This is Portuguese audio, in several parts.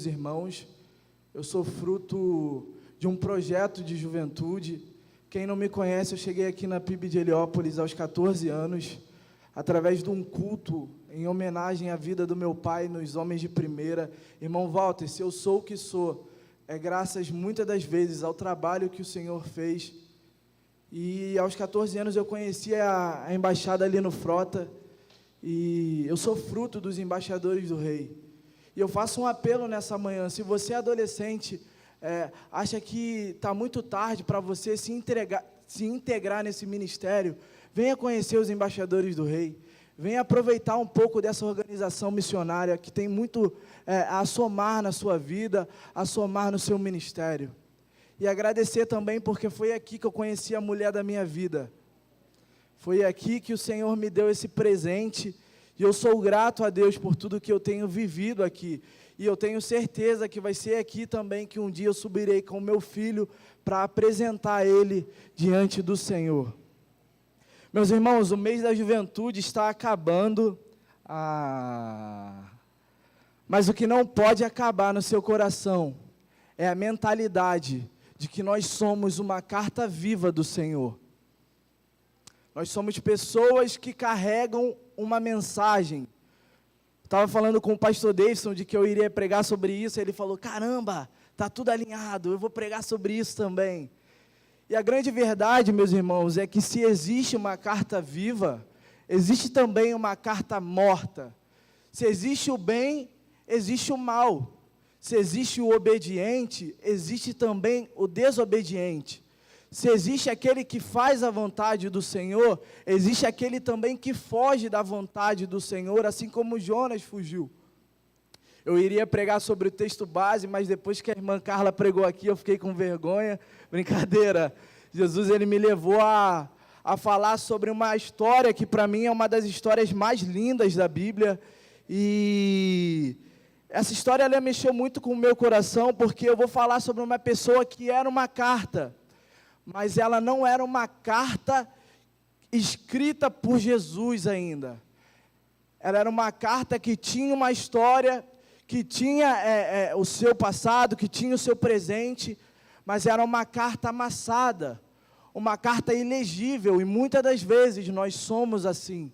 Irmãos, eu sou fruto de um projeto de juventude. Quem não me conhece, eu cheguei aqui na PIB de Heliópolis aos 14 anos, através de um culto em homenagem à vida do meu pai nos Homens de Primeira. Irmão Walter, se eu sou o que sou, é graças muitas das vezes ao trabalho que o Senhor fez. E aos 14 anos eu conheci a embaixada ali no Frota, e eu sou fruto dos embaixadores do Rei. E eu faço um apelo nessa manhã: se você é adolescente, acha que está muito tarde para você se integrar nesse ministério, venha conhecer os embaixadores do Rei, venha aproveitar um pouco dessa organização missionária que tem muito a somar na sua vida, a somar no seu ministério. E agradecer também, porque foi aqui que eu conheci a mulher da minha vida, foi aqui que o Senhor me deu esse presente. E eu sou grato a Deus por tudo que eu tenho vivido aqui. E eu tenho certeza que vai ser aqui também que um dia eu subirei com o meu filho para apresentar ele diante do Senhor. Meus irmãos, o mês da juventude está acabando. Mas o que não pode acabar no seu coração é a mentalidade de que nós somos uma carta viva do Senhor. Nós somos pessoas que carregam uma mensagem. Estava falando com o pastor Davidson de que eu iria pregar sobre isso. Ele falou: caramba, está tudo alinhado, eu vou pregar sobre isso também. E a grande verdade, meus irmãos, é que se existe uma carta viva, existe também uma carta morta. Se existe o bem, existe o mal. Se existe o obediente, existe também o desobediente. Se existe aquele que faz a vontade do Senhor, existe aquele também que foge da vontade do Senhor, assim como Jonas fugiu. Eu iria pregar sobre o texto base, mas depois que a irmã Carla pregou aqui, eu fiquei com vergonha. Brincadeira. Jesus, ele me levou a falar sobre uma história que para mim é uma das histórias mais lindas da Bíblia. E essa história ela mexeu muito com o meu coração, porque eu vou falar sobre uma pessoa que era uma carta, mas ela não era uma carta escrita por Jesus ainda. Ela era uma carta que tinha uma história, que tinha o seu passado, que tinha o seu presente, mas era uma carta amassada, uma carta ilegível, e muitas das vezes nós somos assim.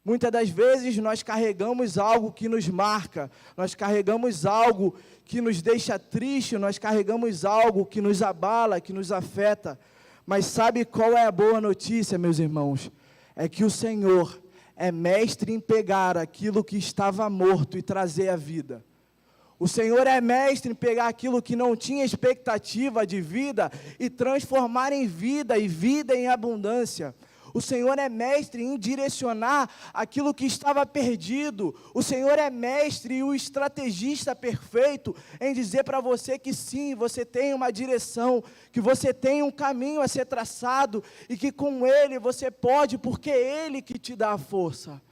Muitas das vezes nós carregamos algo que nos marca, nós carregamos algo que nos deixa triste, nós carregamos algo que nos abala, que nos afeta. Mas sabe qual é a boa notícia, meus irmãos? É que o Senhor é mestre em pegar aquilo que estava morto e trazer a vida. O Senhor é mestre em pegar aquilo que não tinha expectativa de vida e transformar em vida, e vida em abundância. O Senhor é mestre em direcionar aquilo que estava perdido. O Senhor é mestre e o estrategista perfeito em dizer para você que sim, você tem uma direção, que você tem um caminho a ser traçado e que com Ele você pode, porque é Ele que te dá a força.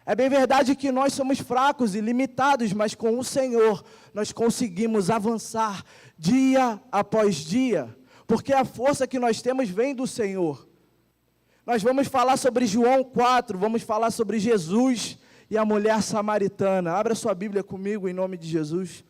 É bem verdade que nós somos fracos e limitados, mas com o Senhor nós conseguimos avançar dia após dia, porque a força que nós temos vem do Senhor. Nós vamos falar sobre João 4, vamos falar sobre Jesus e a mulher samaritana. Abra sua Bíblia comigo em nome de Jesus.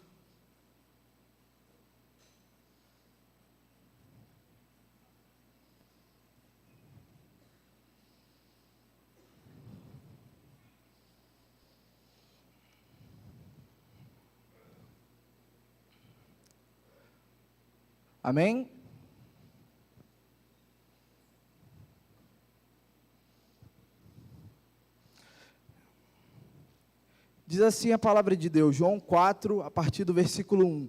Amém? Diz assim a palavra de Deus, João 4, a partir do versículo 1.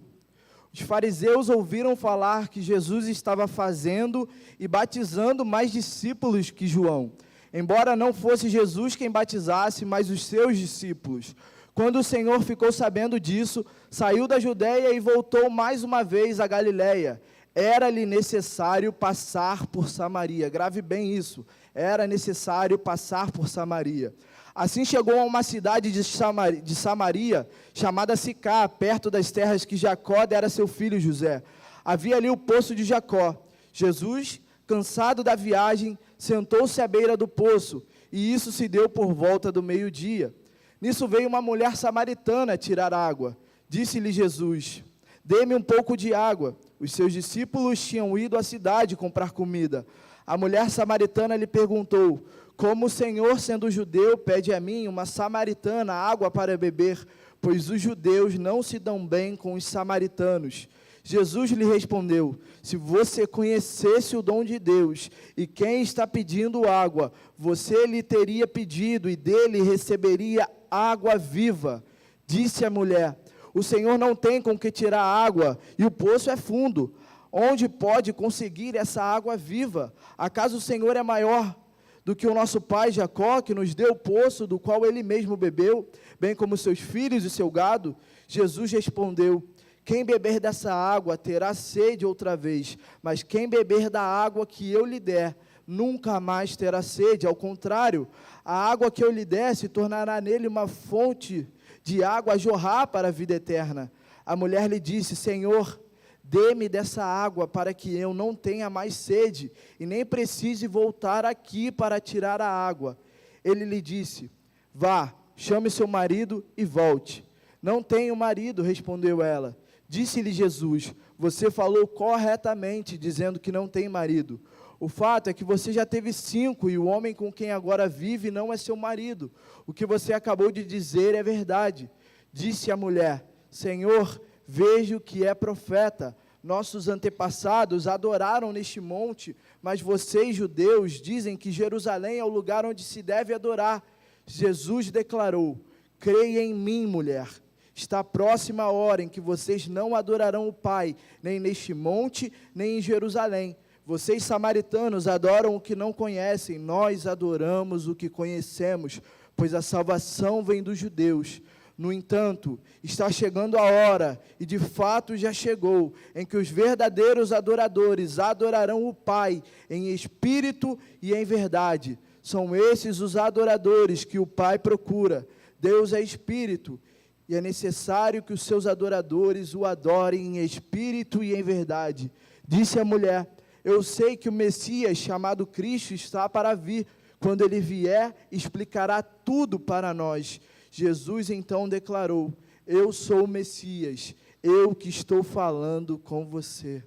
Os fariseus ouviram falar que Jesus estava fazendo e batizando mais discípulos que João, embora não fosse Jesus quem batizasse, mas os seus discípulos. Quando o Senhor ficou sabendo disso, saiu da Judeia e voltou mais uma vez à Galileia. Era-lhe necessário passar por Samaria. Grave bem isso. Era necessário passar por Samaria. Assim chegou a uma cidade de Samaria, chamada Sicá, perto das terras que Jacó dera a seu filho José. Havia ali o poço de Jacó. Jesus, cansado da viagem, sentou-se à beira do poço, e isso se deu por volta do meio-dia. Nisso veio uma mulher samaritana tirar água. Disse-lhe Jesus: dê-me um pouco de água. Os seus discípulos tinham ido à cidade comprar comida. A mulher samaritana lhe perguntou: como o Senhor, sendo judeu, pede a mim, uma samaritana, água para beber? Pois os judeus não se dão bem com os samaritanos. Jesus lhe respondeu: se você conhecesse o dom de Deus e quem está pedindo água, você lhe teria pedido e dele receberia água viva. Disse a mulher: o Senhor não tem com que tirar água e o poço é fundo. Onde pode conseguir essa água viva? Acaso o Senhor é maior do que o nosso pai Jacó, que nos deu o poço do qual ele mesmo bebeu, bem como seus filhos e seu gado? Jesus respondeu: quem beber dessa água terá sede outra vez, mas quem beber da água que eu lhe der, nunca mais terá sede. Ao contrário, a água que eu lhe der se tornará nele uma fonte de água a jorrar para a vida eterna. A mulher lhe disse: Senhor, dê-me dessa água para que eu não tenha mais sede e nem precise voltar aqui para tirar a água. Ele lhe disse: vá, chame seu marido e volte. Não tenho marido, respondeu ela. Disse-lhe Jesus: você falou corretamente, dizendo que não tem marido. O fato é que você já teve 5 e o homem com quem agora vive não é seu marido. O que você acabou de dizer é verdade. Disse a mulher: Senhor, vejo que é profeta. Nossos antepassados adoraram neste monte, mas vocês, judeus, dizem que Jerusalém é o lugar onde se deve adorar. Jesus declarou: creia em mim, mulher. Está próxima a hora em que vocês não adorarão o Pai, nem neste monte, nem em Jerusalém. Vocês, samaritanos, adoram o que não conhecem, nós adoramos o que conhecemos, pois a salvação vem dos judeus. No entanto, está chegando a hora, e de fato já chegou, em que os verdadeiros adoradores adorarão o Pai em espírito e em verdade. São esses os adoradores que o Pai procura. Deus é espírito, e é necessário que os seus adoradores o adorem em espírito e em verdade. Disse a mulher: eu sei que o Messias, chamado Cristo, está para vir. Quando ele vier, explicará tudo para nós. Jesus então declarou: eu sou o Messias, eu que estou falando com você.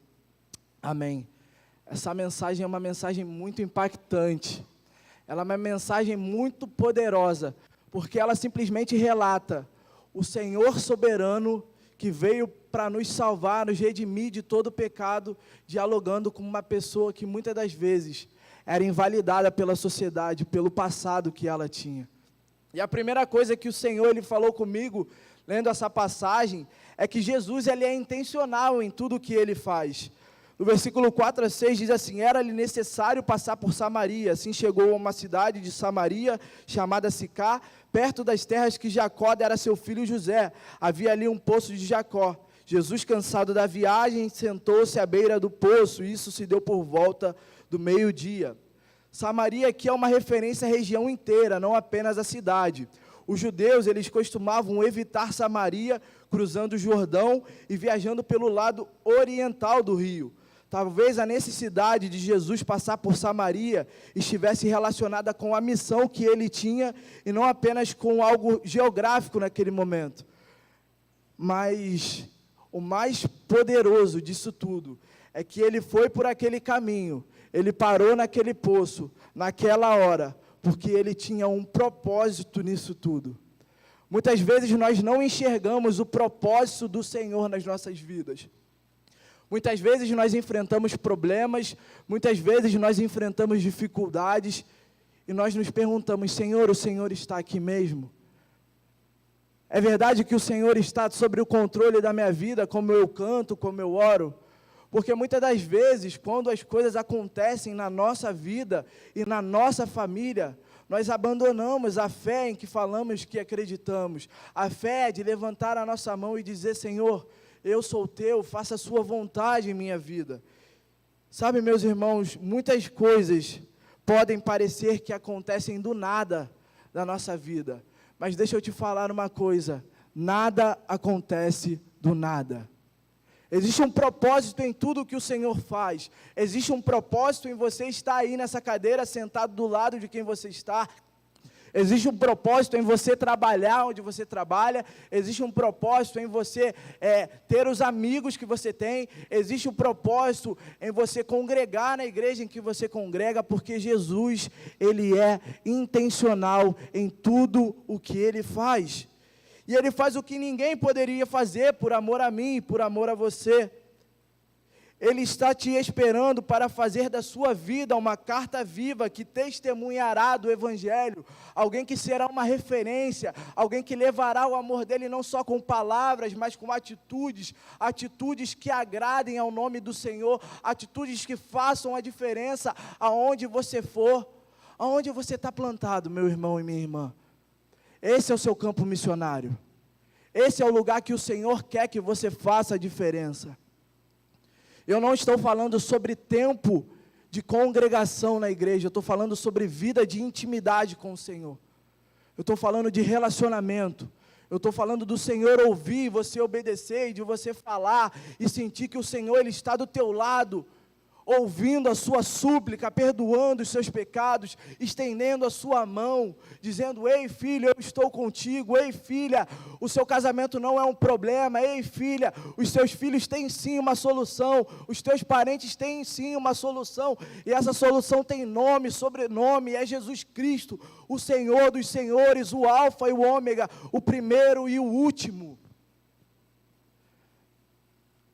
Amém. Essa mensagem é uma mensagem muito impactante. Ela é uma mensagem muito poderosa, porque ela simplesmente relata o Senhor soberano que veio para nos salvar, nos redimir de todo o pecado, dialogando com uma pessoa que muitas das vezes era invalidada pela sociedade, pelo passado que ela tinha. E a primeira coisa que o Senhor ele falou comigo, lendo essa passagem, é que Jesus ele é intencional em tudo o que ele faz. No versículo 4 a 6 diz assim: era-lhe necessário passar por Samaria. Assim chegou a uma cidade de Samaria, chamada Sicá, perto das terras que Jacó dera a seu filho José. Havia ali um poço de Jacó. Jesus, cansado da viagem, sentou-se à beira do poço. Isso se deu por volta do meio-dia. Samaria aqui é uma referência à região inteira, não apenas à cidade. Os judeus, eles costumavam evitar Samaria, cruzando o Jordão e viajando pelo lado oriental do rio. Talvez a necessidade de Jesus passar por Samaria estivesse relacionada com a missão que ele tinha e não apenas com algo geográfico naquele momento. Mas o mais poderoso disso tudo é que ele foi por aquele caminho, ele parou naquele poço, naquela hora, porque ele tinha um propósito nisso tudo. Muitas vezes nós não enxergamos o propósito do Senhor nas nossas vidas. Muitas vezes nós enfrentamos problemas, muitas vezes nós enfrentamos dificuldades, e nós nos perguntamos: Senhor, o Senhor está aqui mesmo? É verdade que o Senhor está sobre o controle da minha vida, como eu canto, como eu oro? Porque muitas das vezes, quando as coisas acontecem na nossa vida e na nossa família, nós abandonamos a fé em que falamos que acreditamos. A fé de levantar a nossa mão e dizer: Senhor, eu sou teu, faça a sua vontade em minha vida. Sabe, meus irmãos, muitas coisas podem parecer que acontecem do nada na nossa vida. Mas deixa eu te falar uma coisa: nada acontece do nada. Existe um propósito em tudo que o Senhor faz. Existe um propósito em você estar aí nessa cadeira, sentado do lado de quem você está. Existe um propósito em você trabalhar onde você trabalha, existe um propósito em você ter os amigos que você tem, existe um propósito em você congregar na igreja em que você congrega, porque Jesus, Ele é intencional em tudo o que Ele faz. E Ele faz o que ninguém poderia fazer por amor a mim, por amor a você. Ele está te esperando para fazer da sua vida uma carta viva que testemunhará do Evangelho, alguém que será uma referência, alguém que levará o amor dele não só com palavras, mas com atitudes, atitudes que agradem ao nome do Senhor, atitudes que façam a diferença aonde você for, aonde você está plantado, meu irmão e minha irmã. Esse é o seu campo missionário, esse é o lugar que o Senhor quer que você faça a diferença. Eu não estou falando sobre tempo de congregação na igreja, eu estou falando sobre vida de intimidade com o Senhor. Eu estou falando de relacionamento. Eu estou falando do Senhor ouvir, você obedecer, e de você falar e sentir que o Senhor Ele está do teu lado, ouvindo a sua súplica, perdoando os seus pecados, estendendo a sua mão, dizendo: ei filho, eu estou contigo, ei filha, o seu casamento não é um problema, ei filha, os seus filhos têm sim uma solução, os teus parentes têm sim uma solução, e essa solução tem nome, sobrenome, é Jesus Cristo, o Senhor dos senhores, o Alfa e o Ômega, o primeiro e o último.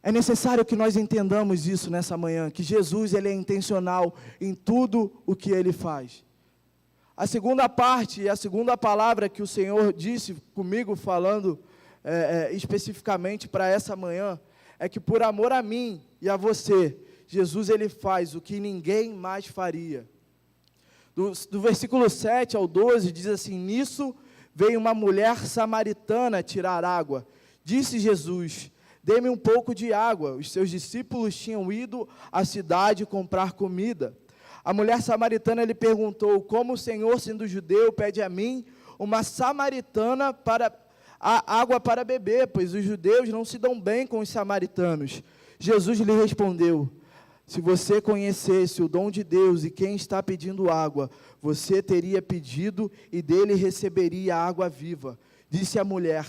É necessário que nós entendamos isso nessa manhã, que Jesus Ele é intencional em tudo o que Ele faz. A segunda parte, a segunda palavra que o Senhor disse comigo, falando especificamente para essa manhã, é que por amor a mim e a você, Jesus Ele faz o que ninguém mais faria. Do versículo 7 ao 12, diz assim: nisso veio uma mulher samaritana tirar água. Disse Jesus: dê-me um pouco de água. Os seus discípulos tinham ido à cidade comprar comida. A mulher samaritana lhe perguntou: como o Senhor, sendo judeu, pede a mim, uma samaritana, a água para beber, pois os judeus não se dão bem com os samaritanos. Jesus lhe respondeu: se você conhecesse o dom de Deus e quem está pedindo água, você teria pedido e dele receberia água viva. Disse a mulher: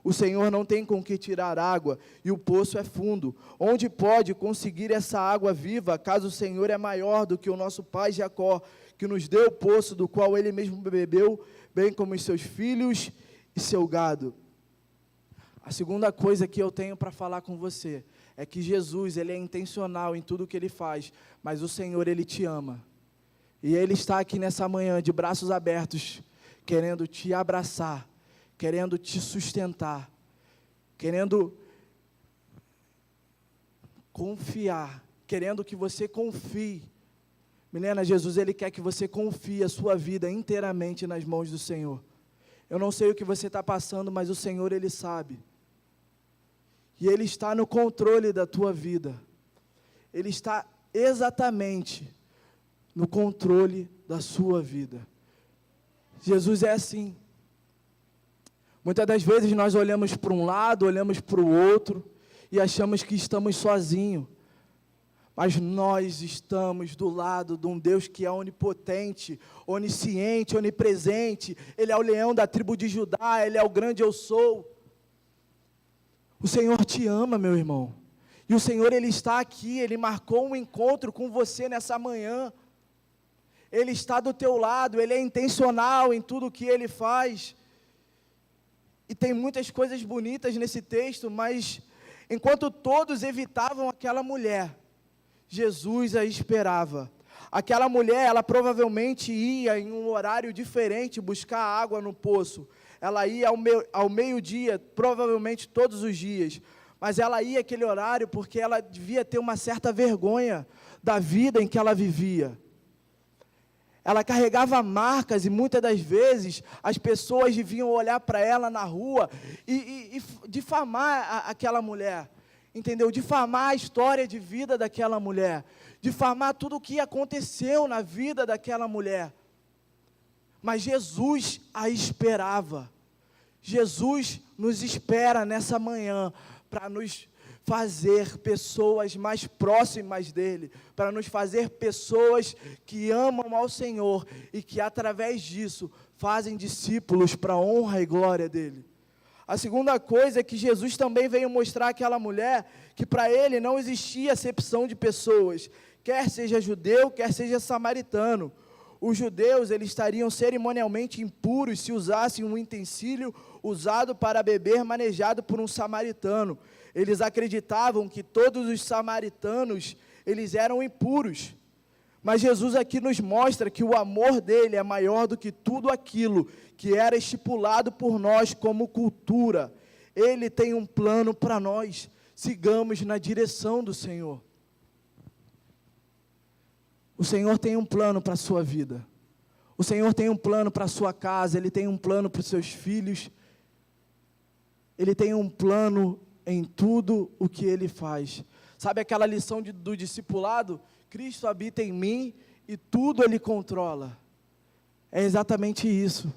o Senhor não tem com que tirar água, e o poço é fundo. Onde pode conseguir essa água viva, caso o Senhor é maior do que o nosso pai Jacó, que nos deu o poço do qual ele mesmo bebeu, bem como os seus filhos e seu gado? A segunda coisa que eu tenho para falar com você é que Jesus, Ele é intencional em tudo que Ele faz, mas o Senhor, Ele te ama. E Ele está aqui nessa manhã, de braços abertos, querendo te abraçar, querendo te sustentar, querendo confiar, querendo que você confie. Milena, Jesus, Ele quer que você confie a sua vida inteiramente nas mãos do Senhor. Eu não sei o que você está passando, mas o Senhor, Ele sabe. E Ele está no controle da tua vida. Ele está exatamente no controle da sua vida. Jesus é assim. Muitas das vezes nós olhamos para um lado, olhamos para o outro e achamos que estamos sozinhos. Mas nós estamos do lado de um Deus que é onipotente, onisciente, onipresente. Ele é o leão da tribo de Judá, Ele é o grande eu sou. O Senhor te ama, meu irmão. E o Senhor, Ele está aqui, Ele marcou um encontro com você nessa manhã. Ele está do teu lado, Ele é intencional em tudo o que Ele faz. E tem muitas coisas bonitas nesse texto, mas enquanto todos evitavam aquela mulher, Jesus a esperava. Aquela mulher, ela provavelmente ia em um horário diferente buscar água no poço. Ela ia ao meio-dia, provavelmente todos os dias. Mas ela ia aquele horário porque ela devia ter uma certa vergonha da vida em que ela vivia. Ela carregava marcas e muitas das vezes as pessoas deviam olhar para ela na rua e difamar aquela mulher. Entendeu? Difamar a história de vida daquela mulher. Difamar tudo o que aconteceu na vida daquela mulher. Mas Jesus a esperava. Jesus nos espera nessa manhã para nos fazer pessoas mais próximas dEle, para nos fazer pessoas que amam ao Senhor e que através disso fazem discípulos para a honra e glória dEle. A segunda coisa é que Jesus também veio mostrar àquela mulher que para Ele não existia acepção de pessoas, quer seja judeu, quer seja samaritano. Os judeus, eles estariam cerimonialmente impuros se usassem um utensílio usado para beber, manejado por um samaritano. Eles acreditavam que todos os samaritanos, eles eram impuros. Mas Jesus aqui nos mostra que o amor dele é maior do que tudo aquilo que era estipulado por nós como cultura. Ele tem um plano para nós, sigamos na direção do Senhor. O Senhor tem um plano para a sua vida. O Senhor tem um plano para a sua casa, Ele tem um plano para os seus filhos. Ele tem um plano em tudo o que Ele faz. Sabe aquela lição do discipulado? Cristo habita em mim e tudo Ele controla. É exatamente isso.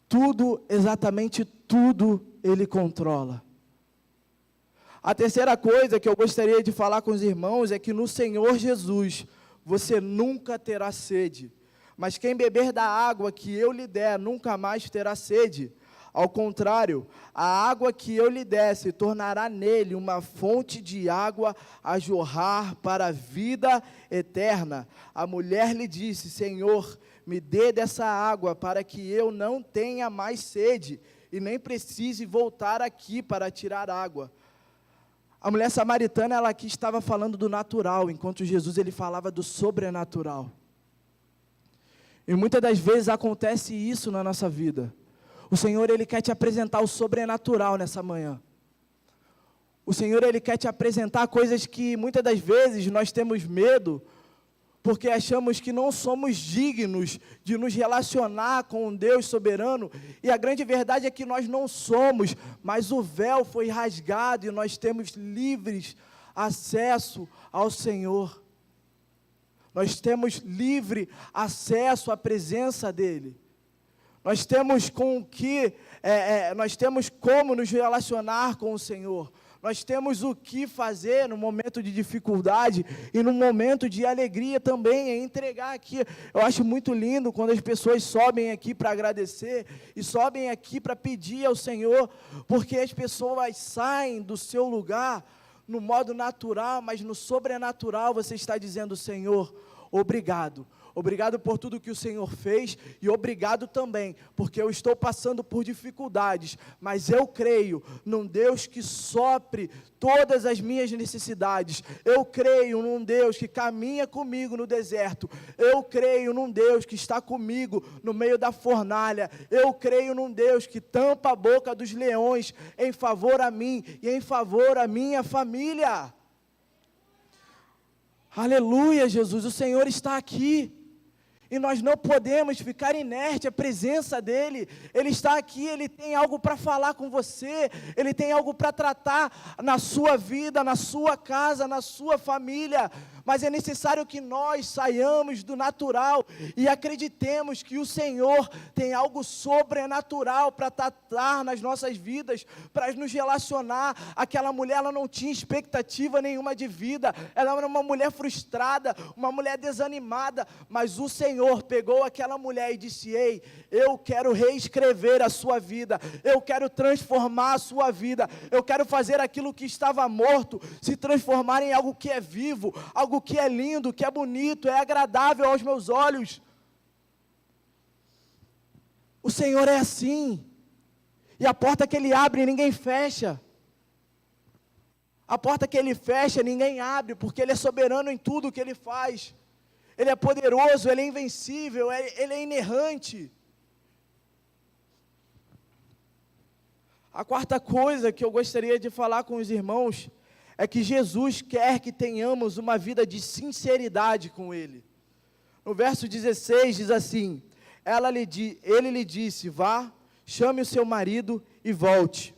Tudo, exatamente tudo Ele controla. A terceira coisa que eu gostaria de falar com os irmãos é que no Senhor Jesus, você nunca terá sede, mas quem beber da água que eu lhe der, nunca mais terá sede. Ao contrário, a água que eu lhe der se tornará nele uma fonte de água a jorrar para a vida eterna. A mulher lhe disse: Senhor, me dê dessa água para que eu não tenha mais sede e nem precise voltar aqui para tirar água. A mulher samaritana, ela aqui estava falando do natural, enquanto Jesus ele falava do sobrenatural. E muitas das vezes acontece isso na nossa vida. O Senhor ele quer te apresentar o sobrenatural nessa manhã. O Senhor ele quer te apresentar coisas que muitas das vezes nós temos medo, porque achamos que não somos dignos de nos relacionar com um Deus soberano, e a grande verdade é que nós não somos, mas o véu foi rasgado e nós temos livres acesso ao Senhor. Nós temos livre acesso à presença dEle. Nós temos nós temos como nos relacionar com o Senhor. Nós temos o que fazer no momento de dificuldade e no momento de alegria também, é entregar aqui. Eu acho muito lindo quando as pessoas sobem aqui para agradecer e sobem aqui para pedir ao Senhor, porque as pessoas saem do seu lugar no modo natural, mas no sobrenatural você está dizendo: Senhor, obrigado. Obrigado por tudo que o Senhor fez e obrigado também, porque eu estou passando por dificuldades, mas eu creio num Deus que sopre todas as minhas necessidades. Eu creio num Deus que caminha comigo no deserto. Eu creio num Deus que está comigo no meio da fornalha. Eu creio num Deus que tampa a boca dos leões em favor a mim e em favor à minha família. Aleluia, Jesus, o Senhor está aqui. E nós não podemos ficar inerte à presença dEle. Ele está aqui, Ele tem algo para falar com você, Ele tem algo para tratar na sua vida, na sua casa, na sua família. Mas é necessário que nós saiamos do natural e acreditemos que o Senhor tem algo sobrenatural para tratar nas nossas vidas, para nos relacionar. Aquela mulher, ela não tinha expectativa nenhuma de vida, ela era uma mulher frustrada, uma mulher desanimada, mas o Senhor pegou aquela mulher e disse: ei, eu quero reescrever a sua vida, eu quero transformar a sua vida, eu quero fazer aquilo que estava morto se transformar em algo que é vivo, algo que é lindo, que é bonito, é agradável aos meus olhos. O Senhor é assim, e a porta que Ele abre, ninguém fecha. A porta que Ele fecha, ninguém abre, porque Ele é soberano em tudo o que Ele faz. Ele é poderoso, Ele é invencível, Ele é inerrante. A quarta coisa que eu gostaria de falar com os irmãos é que Jesus quer que tenhamos uma vida de sinceridade com Ele. No verso 16 diz assim: Ele lhe disse: vá, chame o seu marido e volte.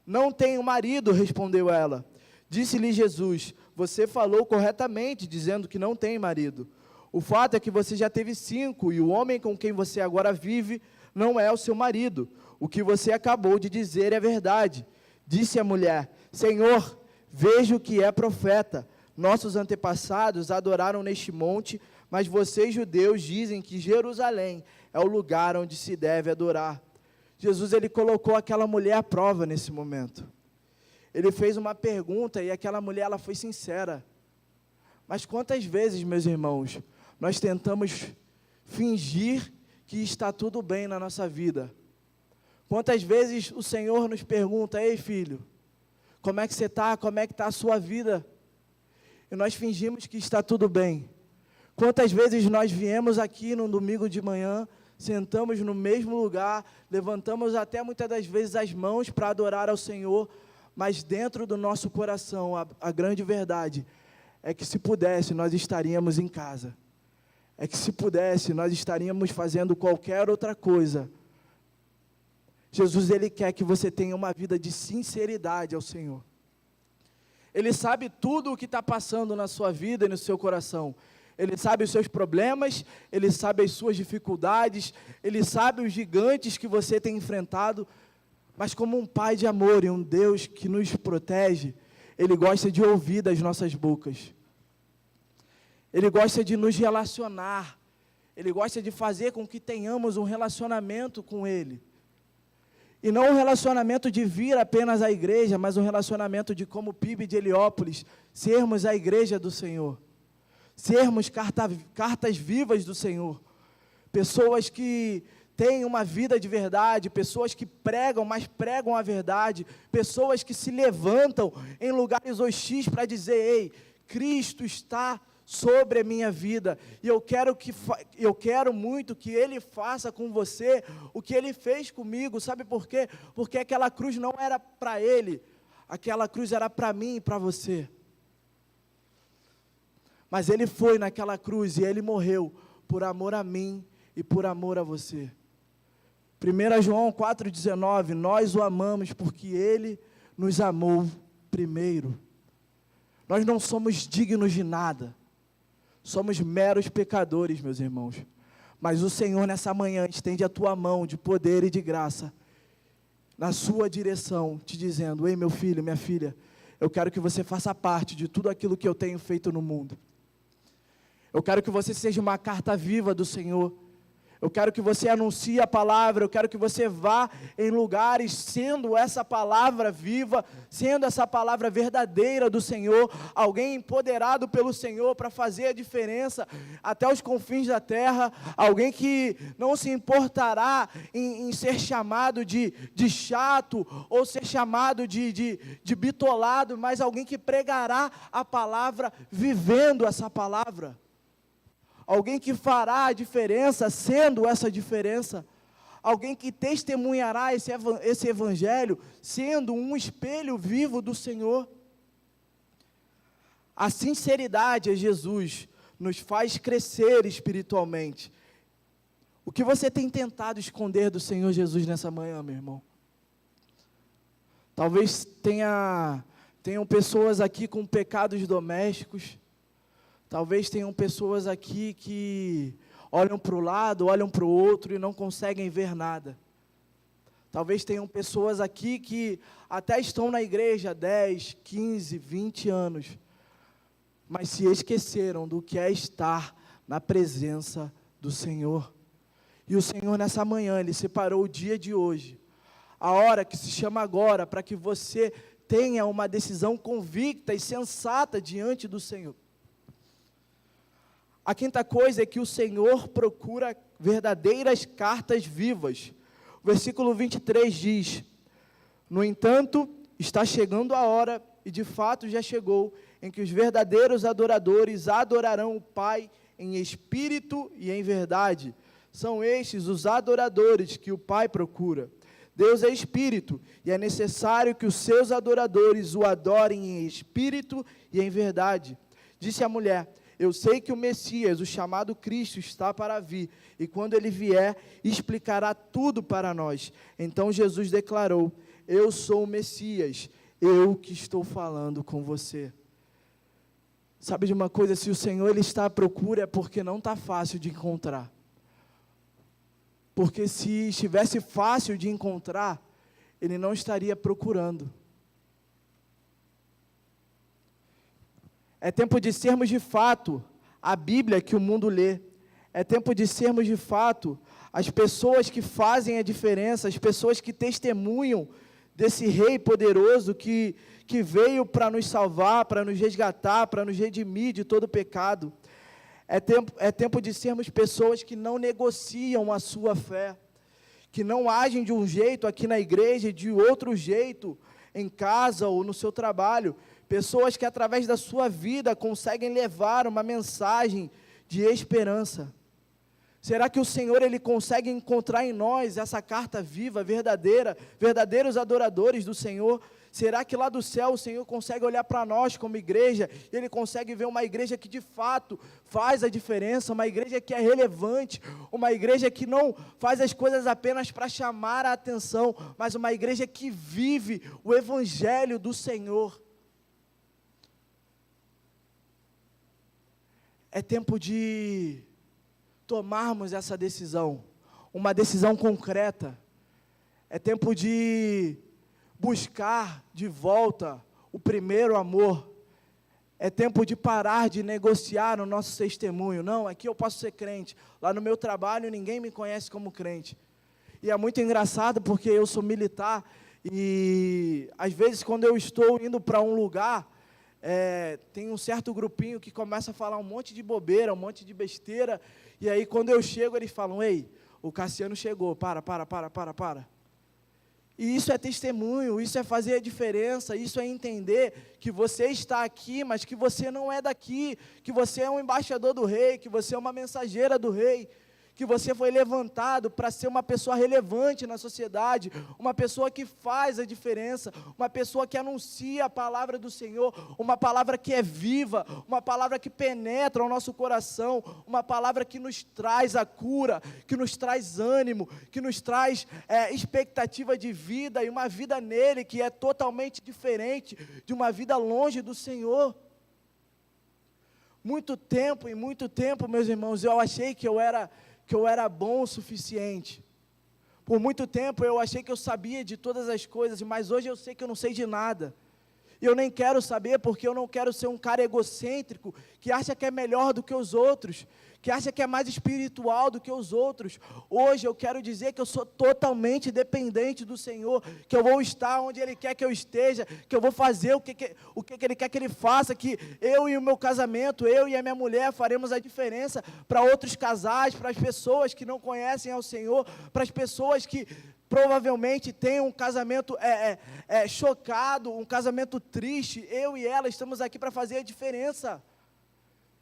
Não tenho marido, respondeu ela. Disse-lhe Jesus: você falou corretamente, dizendo que não tem marido. O fato é que você já teve 5, e o homem com quem você agora vive não é o seu marido. O que você acabou de dizer é verdade. Disse a mulher: Senhor, vejo que é profeta. Nossos antepassados adoraram neste monte, mas vocês, judeus, dizem que Jerusalém é o lugar onde se deve adorar. Jesus, ele colocou aquela mulher à prova nesse momento. Ele fez uma pergunta e aquela mulher, ela foi sincera. Mas quantas vezes, meus irmãos, nós tentamos fingir que está tudo bem na nossa vida? Quantas vezes o Senhor nos pergunta: ei, filho, como é que você está? Como é que está a sua vida? E nós fingimos que está tudo bem. Quantas vezes nós viemos aqui no domingo de manhã, sentamos no mesmo lugar, levantamos até muitas das vezes as mãos para adorar ao Senhor, mas dentro do nosso coração, a grande verdade é que, se pudesse, nós estaríamos em casa. É que, se pudesse, nós estaríamos fazendo qualquer outra coisa. Jesus, ele quer que você tenha uma vida de sinceridade ao Senhor. Ele sabe tudo o que está passando na sua vida e no seu coração. Ele sabe os seus problemas, Ele sabe as suas dificuldades, Ele sabe os gigantes que você tem enfrentado, mas como um Pai de amor e um Deus que nos protege, Ele gosta de ouvir das nossas bocas. Ele gosta de nos relacionar. Ele gosta de fazer com que tenhamos um relacionamento com Ele. E não um relacionamento de vir apenas à igreja, mas um relacionamento de, como PIB de Heliópolis, sermos a igreja do Senhor. Sermos cartas vivas do Senhor. Pessoas que têm uma vida de verdade, pessoas que pregam, mas pregam a verdade, pessoas que se levantam em lugares hostis para dizer: ei, Cristo está sobre a minha vida, e eu quero muito que Ele faça com você o que Ele fez comigo. Sabe por quê? Porque aquela cruz não era para Ele, aquela cruz era para mim e para você. Mas Ele foi naquela cruz e Ele morreu por amor a mim e por amor a você. 1 João 4,19, nós o amamos porque Ele nos amou primeiro. Nós não somos dignos de nada. Somos meros pecadores, meus irmãos. Mas o Senhor, nessa manhã, estende a tua mão de poder e de graça na sua direção, te dizendo: ei, meu filho, minha filha, eu quero que você faça parte de tudo aquilo que eu tenho feito no mundo. Eu quero que você seja uma carta viva do Senhor. Eu quero que você anuncie a palavra, eu quero que você vá em lugares sendo essa palavra viva, sendo essa palavra verdadeira do Senhor, alguém empoderado pelo Senhor para fazer a diferença até os confins da terra, alguém que não se importará em ser chamado de chato, ou ser chamado de bitolado, mas alguém que pregará a palavra vivendo essa palavra. Alguém que fará a diferença, sendo essa diferença. Alguém que testemunhará esse evangelho, sendo um espelho vivo do Senhor. A sinceridade a Jesus nos faz crescer espiritualmente. O que você tem tentado esconder do Senhor Jesus nessa manhã, meu irmão? Talvez tenham pessoas aqui com pecados domésticos. Talvez tenham pessoas aqui que olham para o lado, olham para o outro e não conseguem ver nada. Talvez tenham pessoas aqui que até estão na igreja há 10, 15, 20 anos, mas se esqueceram do que é estar na presença do Senhor. E o Senhor, nessa manhã, Ele separou o dia de hoje, a hora que se chama agora, para que você tenha uma decisão convicta e sensata diante do Senhor. A quinta coisa é que o Senhor procura verdadeiras cartas vivas. O versículo 23 diz: no entanto, está chegando a hora, e de fato já chegou, em que os verdadeiros adoradores adorarão o Pai em espírito e em verdade. São estes os adoradores que o Pai procura. Deus é espírito, e é necessário que os seus adoradores o adorem em espírito e em verdade. Disse a mulher: eu sei que o Messias, o chamado Cristo, está para vir, e quando Ele vier, explicará tudo para nós. Então Jesus declarou: eu sou o Messias, eu que estou falando com você. Sabe de uma coisa? Se o Senhor Ele está à procura, é porque não está fácil de encontrar. Porque se estivesse fácil de encontrar, Ele não estaria procurando. É tempo de sermos de fato a Bíblia que o mundo lê. É tempo de sermos de fato as pessoas que fazem a diferença, as pessoas que testemunham desse Rei poderoso que veio para nos salvar, para nos resgatar, para nos redimir de todo pecado. É tempo de sermos pessoas que não negociam a sua fé, que não agem de um jeito aqui na igreja e de outro jeito em casa ou no seu trabalho. Pessoas que através da sua vida conseguem levar uma mensagem de esperança. Será que o Senhor Ele consegue encontrar em nós essa carta viva, verdadeira, verdadeiros adoradores do Senhor? Será que lá do céu o Senhor consegue olhar para nós como igreja, e Ele consegue ver uma igreja que de fato faz a diferença, uma igreja que é relevante, uma igreja que não faz as coisas apenas para chamar a atenção, mas uma igreja que vive o Evangelho do Senhor? É tempo de tomarmos essa decisão, uma decisão concreta. É tempo de buscar de volta o primeiro amor. É tempo de parar de negociar o nosso testemunho. Não, aqui eu posso ser crente, lá no meu trabalho ninguém me conhece como crente. E é muito engraçado porque eu sou militar e às vezes quando eu estou indo para um lugar, tem um certo grupinho que começa a falar um monte de bobeira, um monte de besteira, e aí quando eu chego eles falam: ei, o Cassiano chegou, para. E isso é testemunho, isso é fazer a diferença, isso é entender que você está aqui, mas que você não é daqui, que você é um embaixador do Rei, que você é uma mensageira do Rei, que você foi levantado para ser uma pessoa relevante na sociedade, uma pessoa que faz a diferença, uma pessoa que anuncia a palavra do Senhor, uma palavra que é viva, uma palavra que penetra o nosso coração, uma palavra que nos traz a cura, que nos traz ânimo, que nos traz expectativa de vida, e uma vida nele que é totalmente diferente de uma vida longe do Senhor. Muito tempo, meus irmãos, eu achei que eu era bom o suficiente. Por muito tempo eu achei que eu sabia de todas as coisas, mas hoje eu sei que eu não sei de nada. E eu nem quero saber, porque eu não quero ser um cara egocêntrico, que acha que é melhor do que os outros, que acha que é mais espiritual do que os outros. Hoje eu quero dizer que eu sou totalmente dependente do Senhor, que eu vou estar onde Ele quer que eu esteja, que eu vou fazer o que Ele quer que Ele faça, que eu e o meu casamento, eu e a minha mulher faremos a diferença para outros casais, para as pessoas que não conhecem ao Senhor, para as pessoas que provavelmente têm um casamento chocado, um casamento triste. Eu e ela estamos aqui para fazer a diferença.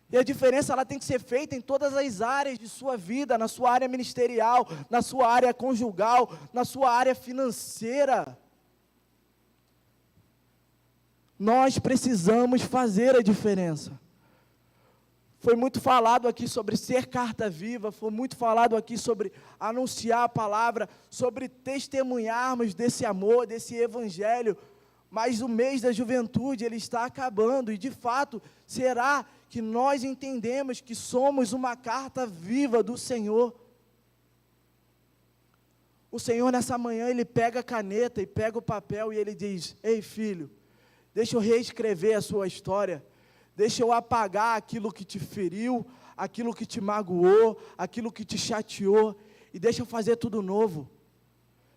E a diferença ela tem que ser feita em todas as áreas de sua vida, na sua área ministerial, na sua área conjugal, na sua área financeira. Nós precisamos fazer a diferença. Foi muito falado aqui sobre ser carta viva, foi muito falado aqui sobre anunciar a palavra, sobre testemunharmos desse amor, desse evangelho, mas o mês da juventude, ele está acabando, e de fato, será que nós entendemos que somos uma carta viva do Senhor? O Senhor nessa manhã, Ele pega a caneta e pega o papel e Ele diz: ei filho, deixa eu reescrever a sua história, deixa eu apagar aquilo que te feriu, aquilo que te magoou, aquilo que te chateou, e deixa eu fazer tudo novo.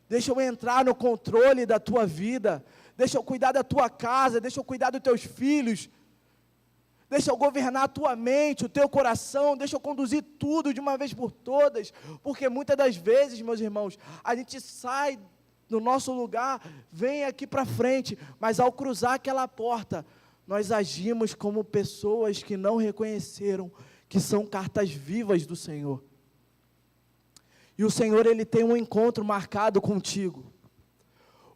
Deixa eu entrar no controle da tua vida, deixa eu cuidar da tua casa, deixa eu cuidar dos teus filhos, deixa eu governar a tua mente, o teu coração, deixa eu conduzir tudo de uma vez por todas, porque muitas das vezes, meus irmãos, a gente sai do nosso lugar, vem aqui para frente, mas ao cruzar aquela porta, nós agimos como pessoas que não reconheceram que são cartas vivas do Senhor. E o Senhor, Ele tem um encontro marcado contigo.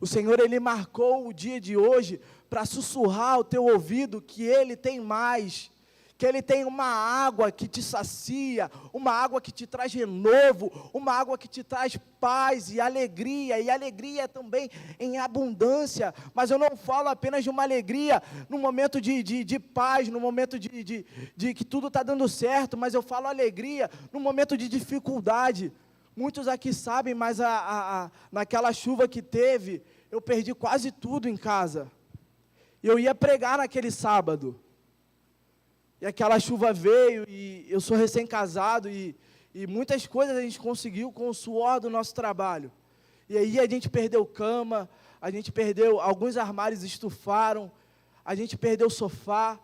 O Senhor, Ele marcou o dia de hoje para sussurrar ao teu ouvido que Ele tem mais, que Ele tem uma água que te sacia, uma água que te traz renovo, uma água que te traz paz e alegria também em abundância. Mas eu não falo apenas de uma alegria no momento de paz, no momento de que tudo está dando certo, mas eu falo alegria no momento de dificuldade. Muitos aqui sabem, mas naquela chuva que teve, eu perdi quase tudo em casa. Eu ia pregar naquele sábado. E aquela chuva veio, e eu sou recém-casado, e muitas coisas a gente conseguiu com o suor do nosso trabalho. E aí a gente perdeu cama, a gente perdeu, alguns armários estufaram, a gente perdeu sofá.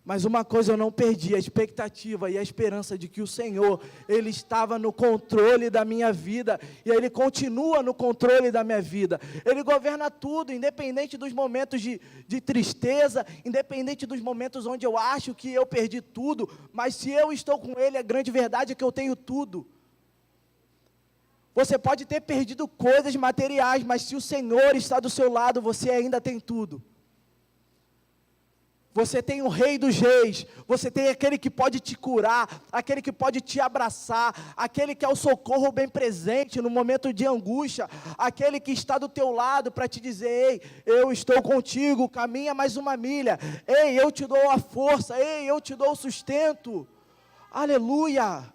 Mas uma coisa eu não perdi, a expectativa e a esperança de que o Senhor, Ele estava no controle da minha vida, e Ele continua no controle da minha vida. Ele governa tudo, independente dos momentos de tristeza, independente dos momentos onde eu acho que eu perdi tudo, mas se eu estou com Ele, a grande verdade é que eu tenho tudo. Você pode ter perdido coisas materiais, mas se o Senhor está do seu lado, você ainda tem tudo. Você tem o Rei dos Reis, você tem aquele que pode te curar, aquele que pode te abraçar, aquele que é o socorro bem presente no momento de angústia, aquele que está do teu lado para te dizer: ei, eu estou contigo, caminha mais uma milha, ei, eu te dou a força, ei, eu te dou o sustento. Aleluia!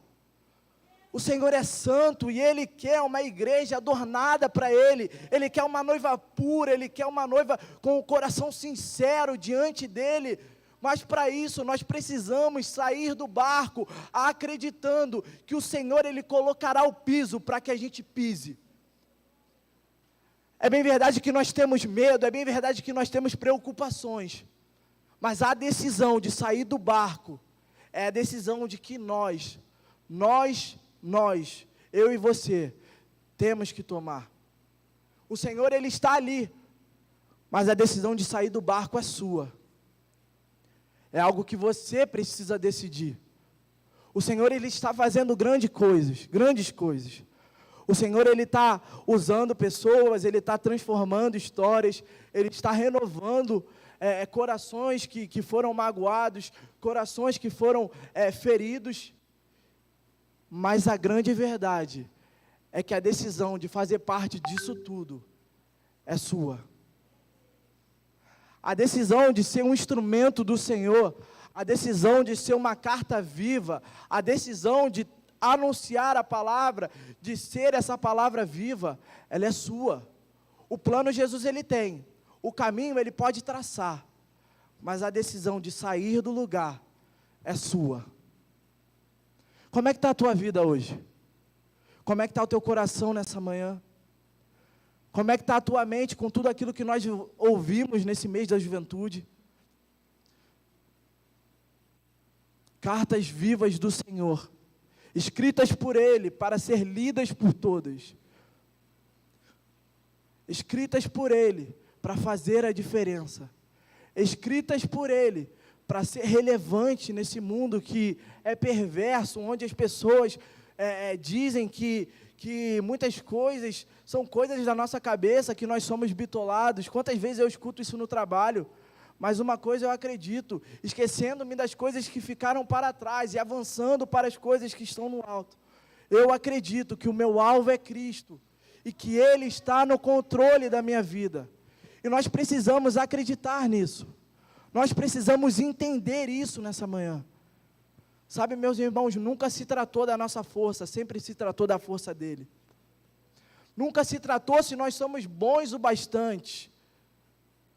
O Senhor é santo e Ele quer uma igreja adornada para Ele. Ele quer uma noiva pura, Ele quer uma noiva com o coração sincero diante dEle. Mas para isso nós precisamos sair do barco acreditando que o Senhor, Ele colocará o piso para que a gente pise. É bem verdade que nós temos medo, é bem verdade que nós temos preocupações. Mas a decisão de sair do barco é a decisão de que nós, eu e você, temos que tomar. O Senhor, Ele está ali, mas a decisão de sair do barco é sua. É algo que você precisa decidir. O Senhor, Ele está fazendo grandes coisas. O Senhor, Ele está usando pessoas, Ele está transformando histórias, Ele está renovando corações que foram magoados, corações que foram feridos. Mas a grande verdade é que a decisão de fazer parte disso tudo é sua. A decisão de ser um instrumento do Senhor, a decisão de ser uma carta viva, a decisão de anunciar a palavra, de ser essa palavra viva, ela é sua. O plano Jesus, Ele tem, o caminho Ele pode traçar, mas a decisão de sair do lugar é sua. Como é que está a tua vida hoje? Como é que está o teu coração nessa manhã? Como é que está a tua mente com tudo aquilo que nós ouvimos nesse mês da juventude? Cartas vivas do Senhor, escritas por Ele para ser lidas por todos. Escritas por Ele para fazer a diferença. Escritas por Ele para ser relevante nesse mundo que é perverso, onde as pessoas dizem que muitas coisas são coisas da nossa cabeça, que nós somos bitolados. Quantas vezes eu escuto isso no trabalho? Mas uma coisa eu acredito, esquecendo-me das coisas que ficaram para trás e avançando para as coisas que estão no alto. Eu acredito que o meu alvo é Cristo e que Ele está no controle da minha vida. E nós precisamos acreditar nisso. Nós precisamos entender isso nessa manhã. Sabe, meus irmãos, nunca se tratou da nossa força, sempre se tratou da força dEle. Nunca se tratou se nós somos bons o bastante.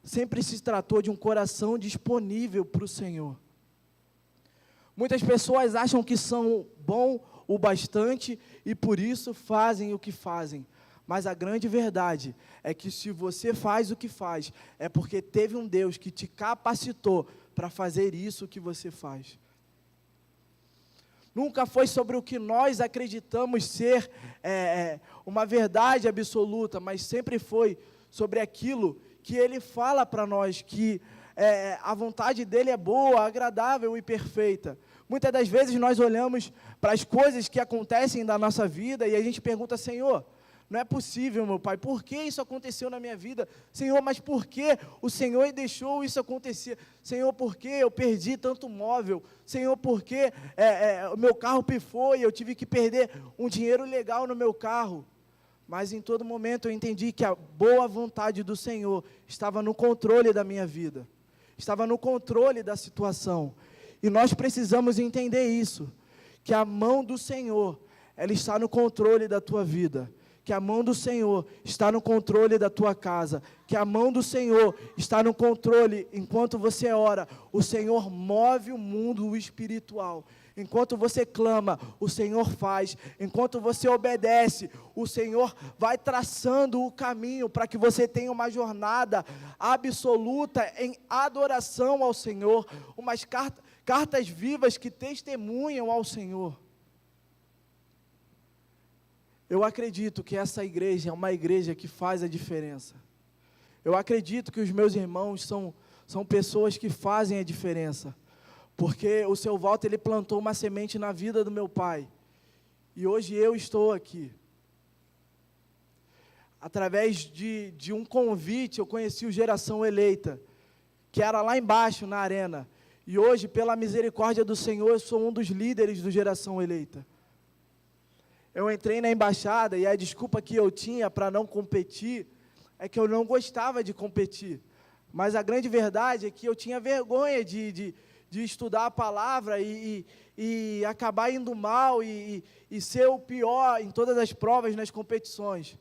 Sempre se tratou de um coração disponível para o Senhor. Muitas pessoas acham que são bom o bastante e por isso fazem o que fazem. Mas a grande verdade é que se você faz o que faz, é porque teve um Deus que te capacitou para fazer isso que você faz. Nunca foi sobre o que nós acreditamos ser uma verdade absoluta, mas sempre foi sobre aquilo que Ele fala para nós, que a vontade dEle é boa, agradável e perfeita. Muitas das vezes nós olhamos para as coisas que acontecem na nossa vida e a gente pergunta: Senhor, não é possível, meu Pai, por que isso aconteceu na minha vida? Senhor, mas por que o Senhor deixou isso acontecer? Senhor, por que eu perdi tanto móvel? Senhor, por que o meu carro pifou e eu tive que perder um dinheiro legal no meu carro? Mas em todo momento eu entendi que a boa vontade do Senhor estava no controle da minha vida, estava no controle da situação. E nós precisamos entender isso, que a mão do Senhor, ela está no controle da tua vida, que a mão do Senhor está no controle da tua casa, que a mão do Senhor está no controle enquanto você ora. O Senhor move o mundo espiritual. Enquanto você clama, o Senhor faz. Enquanto você obedece, o Senhor vai traçando o caminho para que você tenha uma jornada absoluta em adoração ao Senhor, umas cartas vivas que testemunham ao Senhor. Eu acredito que essa igreja é uma igreja que faz a diferença. Eu acredito que os meus irmãos são pessoas que fazem a diferença. Porque o seu Walter, ele plantou uma semente na vida do meu pai. E hoje eu estou aqui. Através de um convite, eu conheci o Geração Eleita, que era lá embaixo, na arena. E hoje, pela misericórdia do Senhor, eu sou um dos líderes do Geração Eleita. Eu entrei na embaixada e a desculpa que eu tinha para não competir é que eu não gostava de competir. Mas a grande verdade é que eu tinha vergonha de estudar a palavra e acabar indo mal e ser o pior em todas as provas, nas competições.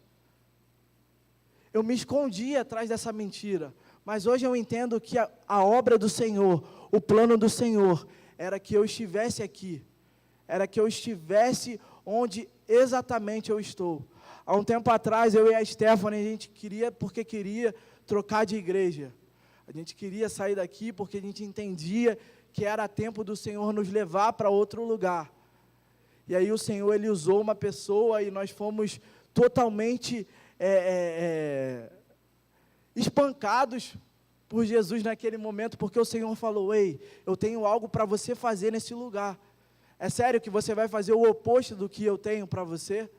Eu me escondia atrás dessa mentira, mas hoje eu entendo que a obra do Senhor, o plano do Senhor, era que eu estivesse aqui, era que eu estivesse onde exatamente eu estou. Há um tempo atrás, eu e a Stephanie, a gente queria trocar de igreja. A gente queria sair daqui porque a gente entendia que era tempo do Senhor nos levar para outro lugar. E aí o Senhor, Ele usou uma pessoa e nós fomos totalmente espancados por Jesus naquele momento, porque o Senhor falou: ei, eu tenho algo para você fazer nesse lugar. É sério que você vai fazer o oposto do que eu tenho para você?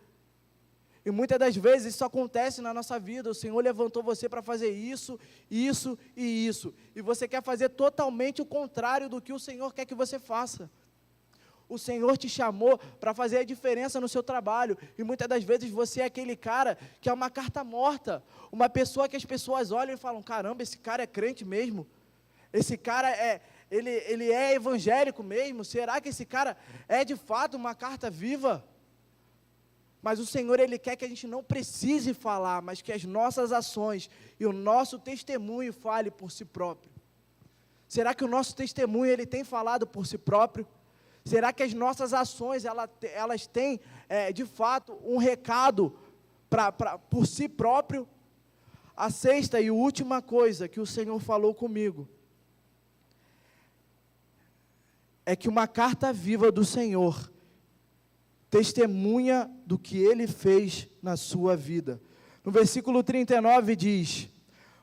E muitas das vezes isso acontece na nossa vida. O Senhor levantou você para fazer isso, isso e isso. E você quer fazer totalmente o contrário do que o Senhor quer que você faça. O Senhor te chamou para fazer a diferença no seu trabalho. E muitas das vezes você é aquele cara que é uma carta morta. Uma pessoa que as pessoas olham e falam: caramba, esse cara é crente mesmo? Esse cara ele é evangélico mesmo? Será que esse cara é de fato uma carta viva? Mas o Senhor, Ele quer que a gente não precise falar, mas que as nossas ações e o nosso testemunho fale por si próprio. Será que o nosso testemunho, ele tem falado por si próprio? Será que as nossas ações, elas têm, de fato, um recado por si próprio? A sexta e última coisa que o Senhor falou comigo é que uma carta viva do Senhor testemunha do que Ele fez na sua vida. No versículo 39 diz: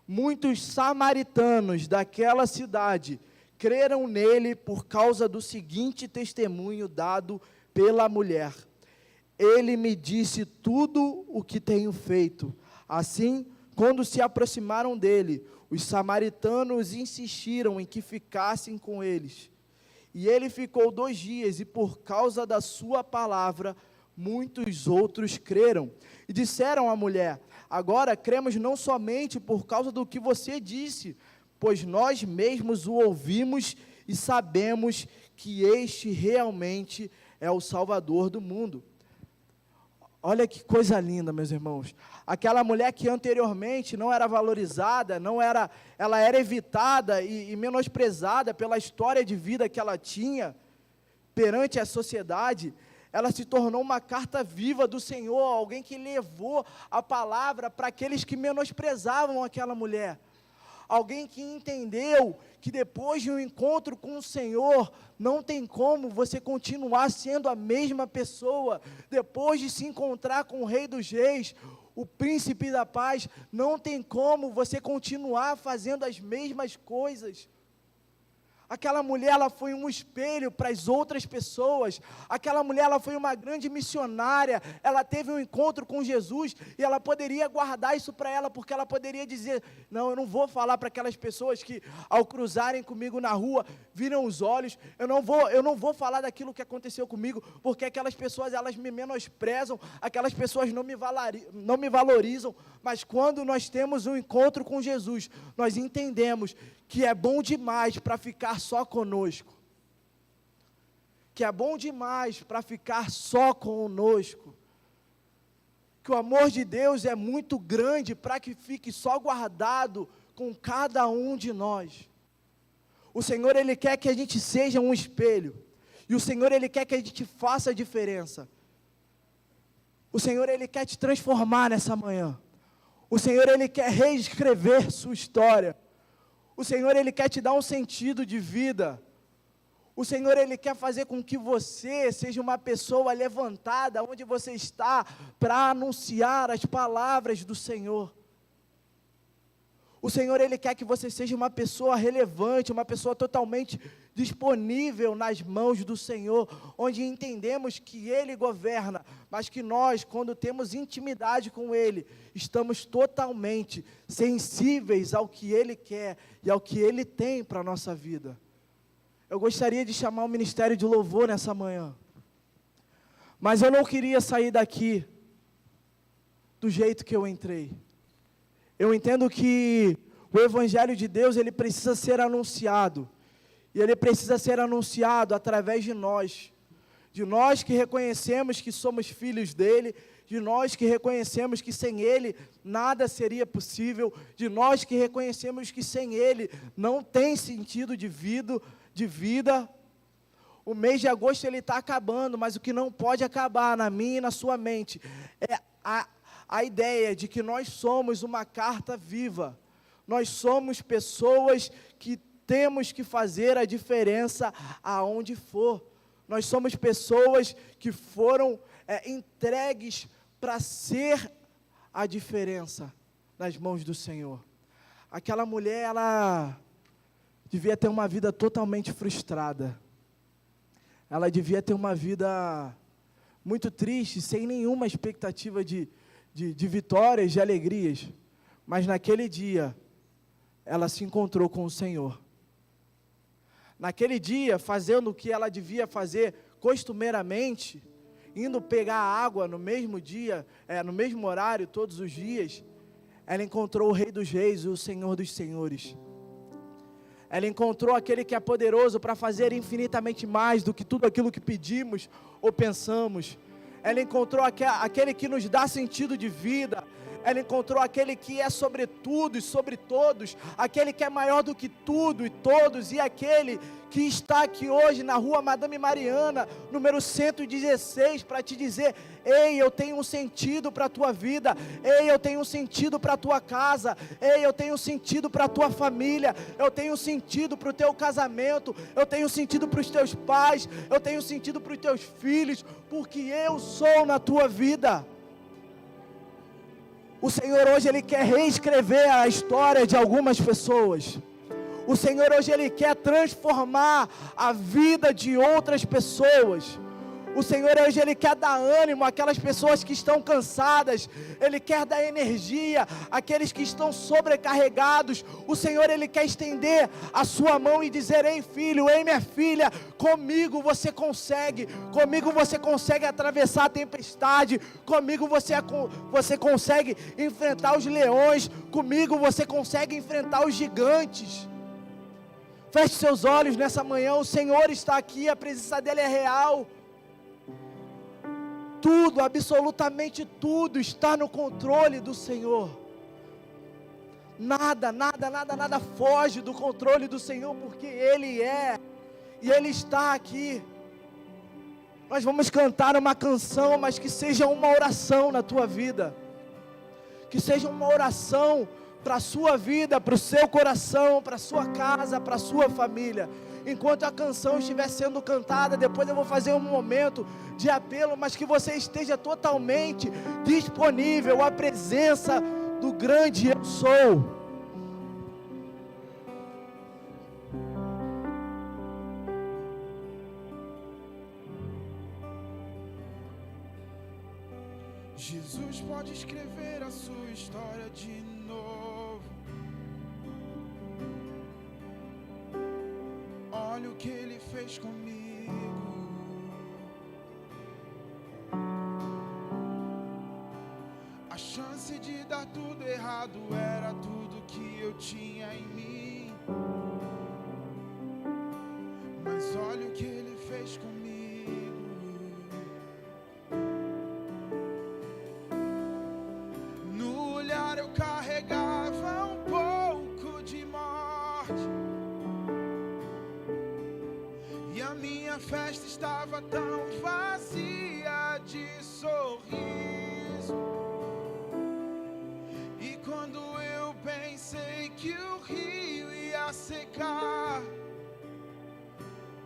muitos samaritanos daquela cidade creram nele por causa do seguinte testemunho dado pela mulher: ele me disse tudo o que tenho feito. Assim, quando se aproximaram dele, os samaritanos insistiram em que ficassem com eles. E ele ficou 2 dias, e por causa da sua palavra, muitos outros creram. E disseram à mulher: agora cremos não somente por causa do que você disse, pois nós mesmos o ouvimos e sabemos que este realmente é o Salvador do mundo. Olha que coisa linda, meus irmãos. Aquela mulher que anteriormente não era valorizada, ela era evitada e menosprezada pela história de vida que ela tinha perante a sociedade, ela se tornou uma carta viva do Senhor, alguém que levou a palavra para aqueles que menosprezavam aquela mulher. Alguém que entendeu que depois de um encontro com o Senhor, não tem como você continuar sendo a mesma pessoa. Depois de se encontrar com o Rei dos Reis, o Príncipe da Paz, não tem como você continuar fazendo as mesmas coisas. Aquela mulher, ela foi um espelho para as outras pessoas. Aquela mulher, ela foi uma grande missionária. Ela teve um encontro com Jesus e ela poderia guardar isso para ela, porque ela poderia dizer: não, eu não vou falar para aquelas pessoas que ao cruzarem comigo na rua, viram os olhos. Eu não vou falar daquilo que aconteceu comigo, porque aquelas pessoas, elas me menosprezam, aquelas pessoas não me valorizam. Mas quando nós temos um encontro com Jesus, nós entendemos que é bom demais para ficar só conosco. Que é bom demais para ficar só conosco. que o amor de Deus é muito grande para que fique só guardado com cada um de nós. O Senhor, Ele quer que a gente seja um espelho, e o Senhor, Ele quer que a gente faça a diferença. O Senhor, Ele quer te transformar nessa manhã. O Senhor, Ele quer reescrever sua história. O Senhor, Ele quer te dar um sentido de vida. O Senhor, Ele quer fazer com que você seja uma pessoa levantada onde você está para anunciar as palavras do Senhor. O Senhor, Ele quer que você seja uma pessoa relevante, uma pessoa totalmente disponível nas mãos do Senhor, onde entendemos que Ele governa, mas que nós, quando temos intimidade com Ele, estamos totalmente sensíveis ao que Ele quer e ao que Ele tem para a nossa vida. Eu gostaria de chamar o ministério de louvor nessa manhã, mas eu não queria sair daqui do jeito que eu entrei. Eu entendo que o Evangelho de Deus, ele precisa ser anunciado, e ele precisa ser anunciado através de nós que reconhecemos que somos filhos dele, de nós que reconhecemos que sem ele nada seria possível, de nós que reconhecemos que sem ele não tem sentido de vida. O mês de agosto ele está acabando, mas o que não pode acabar na minha e na sua mente é a ideia de que nós somos uma carta viva. Nós somos pessoas que temos que fazer a diferença aonde for. Nós somos pessoas que foram entregues para ser a diferença nas mãos do Senhor. Aquela mulher, ela devia ter uma vida totalmente frustrada. Ela devia ter uma vida muito triste, sem nenhuma expectativa de vitórias, de alegrias. Mas naquele dia, ela se encontrou com o Senhor. Naquele dia, fazendo o que ela devia fazer costumeiramente, indo pegar água no mesmo dia, no mesmo horário, todos os dias, ela encontrou o Rei dos Reis e o Senhor dos Senhores. Ela encontrou aquele que é poderoso para fazer infinitamente mais do que tudo aquilo que pedimos ou pensamos. Ela encontrou aquele que nos dá sentido de vida. Ela encontrou aquele que é sobre tudo e sobre todos, aquele que é maior do que tudo e todos, e aquele que está aqui hoje na rua Madame Mariana, número 116, para te dizer: ei, eu tenho um sentido para a tua vida, ei, eu tenho um sentido para a tua casa, ei, eu tenho um sentido para a tua família, eu tenho um sentido para o teu casamento, eu tenho um sentido para os teus pais, eu tenho um sentido para os teus filhos, porque eu sou na tua vida. O Senhor hoje, Ele quer reescrever a história de algumas pessoas. O Senhor hoje, Ele quer transformar a vida de outras pessoas. O Senhor hoje, Ele quer dar ânimo àquelas pessoas que estão cansadas. Ele quer dar energia àqueles que estão sobrecarregados. O Senhor, Ele quer estender a sua mão e dizer: ei filho, ei minha filha, comigo você consegue atravessar a tempestade, comigo você consegue enfrentar os leões, comigo você consegue enfrentar os gigantes. Feche seus olhos nessa manhã, o Senhor está aqui, a presença dEle é real. Tudo, absolutamente tudo está no controle do Senhor. Nada foge do controle do Senhor, porque Ele é, e Ele está aqui. Nós vamos cantar uma canção, mas que seja uma oração na tua vida, que seja uma oração para a sua vida, para o seu coração, para a sua casa, para a sua família. Enquanto a canção estiver sendo cantada, depois eu vou fazer um momento de apelo, mas que você esteja totalmente disponível à presença do grande Eu Sou. Jesus pode escrever a sua história de novo. Olha o que Ele fez comigo. A chance de dar tudo errado era tudo que eu tinha em mim. Mas olha o que Ele fez comigo. E a minha festa estava tão vazia de sorriso. E quando eu pensei que o rio ia secar,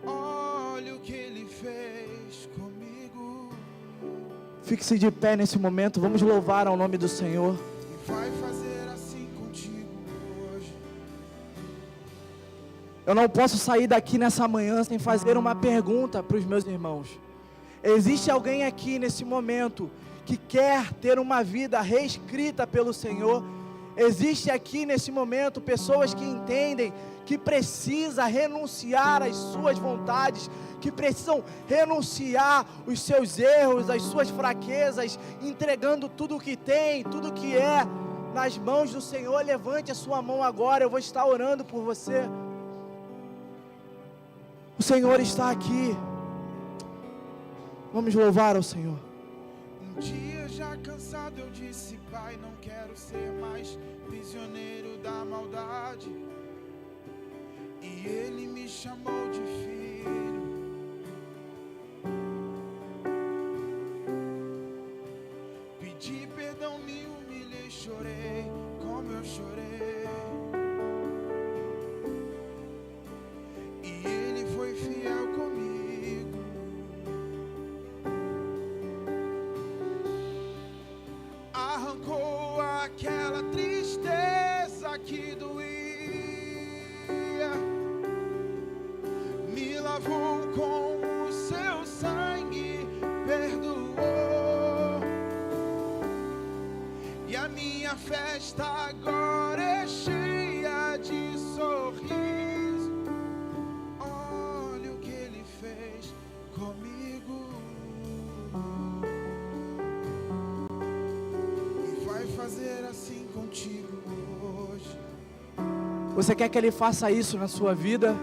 olha o que ele fez comigo. Fique-se de pé nesse momento, vamos louvar ao nome do Senhor. E vai fazer assim contigo hoje. Eu não posso sair daqui nessa manhã sem fazer uma pergunta para os meus irmãos. Existe alguém aqui nesse momento que quer ter uma vida reescrita pelo Senhor? Existe aqui nesse momento pessoas que entendem que precisa renunciar às suas vontades, que precisam renunciar os seus erros, as suas fraquezas, entregando tudo o que tem, tudo o que é nas mãos do Senhor? Levante a sua mão agora, eu vou estar orando por você. O Senhor está aqui. Vamos louvar ao Senhor. Um dia já cansado eu disse: Pai, não quero ser mais prisioneiro da maldade. E Ele me chamou de filho. Pedi perdão, me humilhei, chorei como eu chorei. E Ele foi fiel comigo. Arrancou aquela tristeza que doía, me lavou com o seu sangue, perdoou. E a minha festa agora é cheia de sorriso. Olha o que Ele fez comigo. E vai fazer assim contigo hoje. Você quer que Ele faça isso na sua vida?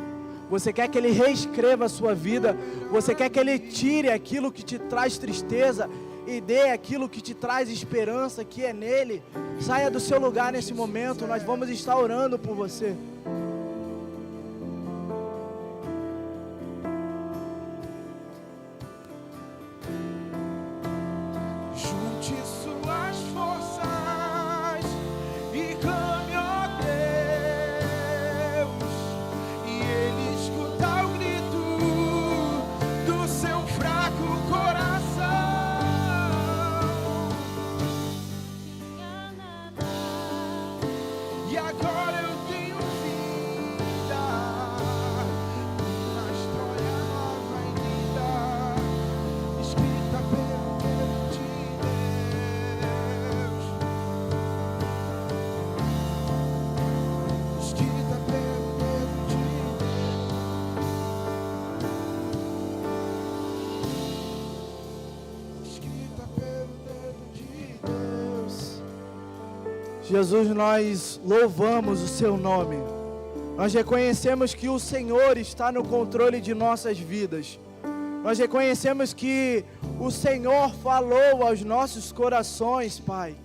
Você quer que Ele reescreva a sua vida? Você quer que Ele tire aquilo que te traz tristeza e dê aquilo que te traz esperança, que é nele? Saia do seu lugar nesse momento, nós vamos estar orando por você. Junte suas forças e clame, ó Deus, e Ele escuta o grito do seu fraco coração. E agora eu tenho vida, uma história nova e linda, escrita pelo dedo de Deus, escrita pelo dedo de Deus, escrita pelo dedo de Deus. Jesus, nós louvamos o seu nome. Nós reconhecemos que o Senhor está no controle de nossas vidas. Nós reconhecemos que o Senhor falou aos nossos corações, Pai.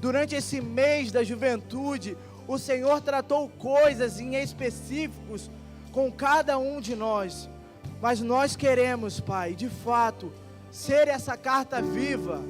Durante esse mês da juventude, o Senhor tratou coisas em específicos com cada um de nós. Mas nós queremos, Pai, de fato, ser essa carta viva.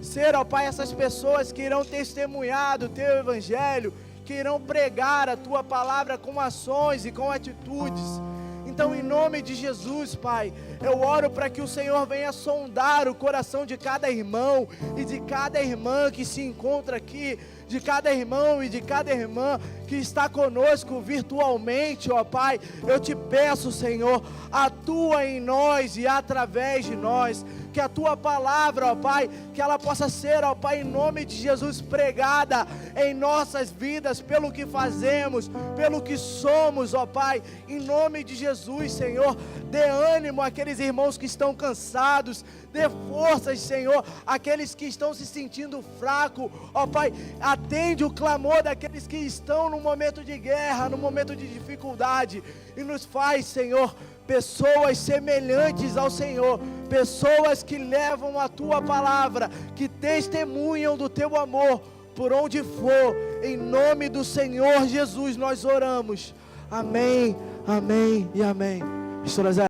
Ser, ó Pai, essas pessoas que irão testemunhar do Teu Evangelho, que irão pregar a Tua palavra com ações e com atitudes. Então, em nome de Jesus, Pai, eu oro para que o Senhor venha sondar o coração de cada irmão e de cada irmã que se encontra aqui, de cada irmão e de cada irmã que está conosco virtualmente, ó Pai. Eu te peço, Senhor, atua em nós e através de nós, que a Tua palavra, ó Pai, que ela possa ser, ó Pai, em nome de Jesus, pregada em nossas vidas, pelo que fazemos, pelo que somos, ó Pai, em nome de Jesus, Senhor. Dê ânimo àqueles irmãos que estão cansados, dê forças, Senhor, àqueles que estão se sentindo fracos, ó Pai. Atende o clamor daqueles que estão no momento de guerra, no momento de dificuldade, e nos faz, Senhor, pessoas semelhantes ao Senhor, pessoas que levam a Tua palavra, que testemunham do Teu amor por onde for. Em nome do Senhor Jesus nós oramos. Amém, amém e amém. Pastora Zé.